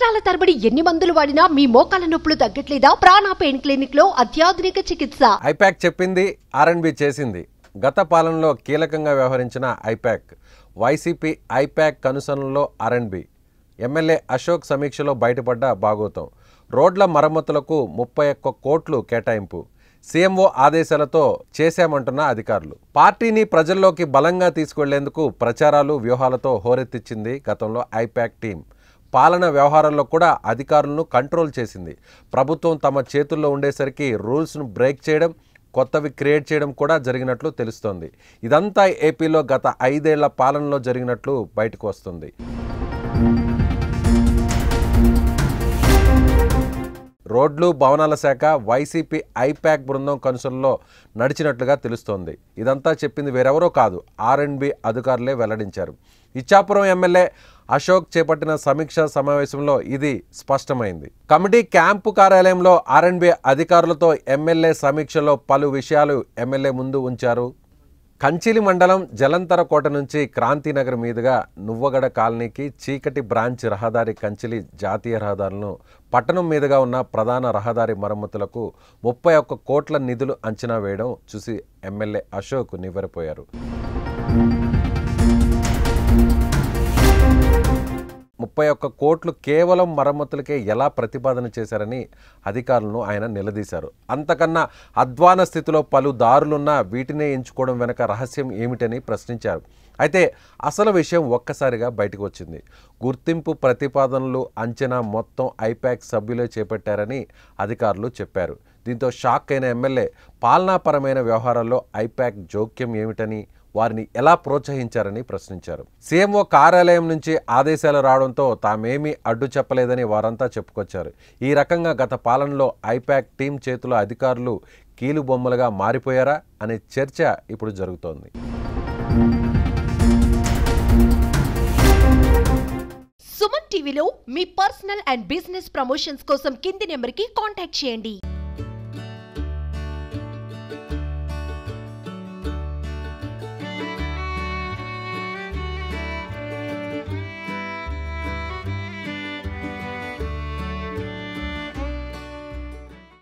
సంవత్సరాల తరబడి ఎన్ని మందులు వాడినా మీ మోకాల నొప్పులు తగ్గట్లేదా? ప్రాణ పెయిన్ క్లినిక్ లో అత్యాధునిక చికిత్స. ఐపాక్ చెప్పింది, ఆర్ఎండ్బి చేసింది. గత పాలనలో కీలకంగా వ్యవహరించిన ఐపాక్, వైసీపీ ఐపాక్ కనుసనలో ఆర్ఎండ్బి, ఎమ్మెల్యే అశోక్ సమీక్షలో బయటపడ్డ భాగోతం. రోడ్ల మరమ్మతులకు 31 కోట్లు కేటాయింపు, సీఎంఓ ఆదేశాలతో చేశామంటున్న అధికారులు. పార్టీని ప్రజల్లోకి బలంగా తీసుకెళ్లేందుకు ప్రచారాలు, వ్యూహాలతో హోరెత్తించింది గతంలో ఐపాక్ టీం. పాలన వ్యవహారాల్లో కూడా అధికారులను కంట్రోల్ చేసింది. ప్రభుత్వం తమ చేతుల్లో ఉండేసరికి రూల్స్ను బ్రేక్ చేయడం, కొత్తవి క్రియేట్ చేయడం కూడా జరిగినట్లు తెలుస్తోంది. ఇదంతా ఏపీలో గత 5 ఏళ్ల పాలనలో జరిగినట్లు బయటకు వస్తుంది. రోడ్లు, భవనాల శాఖ వైసీపీ ఐపాక్ బృందం కనుసల్లో నడిచినట్లుగా తెలుస్తోంది. ఇదంతా చెప్పింది వేరెవరో కాదు, ఆర్ఎండ్బి అధికారులే వెల్లడించారు. ఇచ్చాపురం ఎమ్మెల్యే అశోక్ చేపట్టిన సమీక్ష సమావేశంలో ఇది స్పష్టమైంది. కమిటీ క్యాంపు కార్యాలయంలో ఆర్ఎండ్బి అధికారులతో ఎమ్మెల్యే సమీక్షలో పలు విషయాలు ఎమ్మెల్యే ముందు ఉంచారు. కంచిలి మండలం జలంతర కోట నుంచి క్రాంతినగర్ మీదుగా నువ్వగడ కాలనీకి చీకటి బ్రాంచ్ రహదారి కంచిలి జాతీయ రహదారులను పట్టణం మీదుగా ఉన్న ప్రధాన రహదారి మరమ్మతులకు 31 కోట్ల నిధులు అంచనా వేయడం చూసి ఎమ్మెల్యే అశోక్ నివ్వెరపోయారు. 31 కోట్లు కేవలం మరమ్మతులకే ఎలా ప్రతిపాదన చేశారని అధికారులను ఆయన నిలదీశారు. అంతకన్నా అధ్వాన స్థితిలో పలు దారులున్నా వీటినే ఎంచుకోవడం వెనక రహస్యం ఏమిటని ప్రశ్నించారు. అయితే అసలు విషయం ఒక్కసారిగా బయటకు వచ్చింది. గుర్తింపు ప్రతిపాదనలు, అంచనా మొత్తం ఐపాక్ సభ్యులే చేపట్టారని అధికారులు చెప్పారు. దీంతో షాక్ అయిన ఎమ్మెల్యే పాలనాపరమైన వ్యవహారాల్లో ఐపాక్ జోక్యం ఏమిటని, వారిని ఎలా ప్రోత్సహించారని ప్రశ్నించారు. సీఎంఓ కార్యాలయం నుంచి ఆదేశాలు రావడంతో తామేమీ అడ్డు చెప్పలేదని వారంతా చెప్పుకొచ్చారు. ఈ రకంగా గత పాలనలో ఐపాక్ టీం చేతుల అధికారులు కీలుబొమ్మలుగా మారిపోయారా అనే చర్చ ఇప్పుడు జరుగుతోంది. సుమన్ టీవీలో మీ పర్సనల్ అండ్ బిజినెస్ ప్రమోషన్స్ కోసం కింది నెంబర్కి కాంటాక్ట్ చేయండి.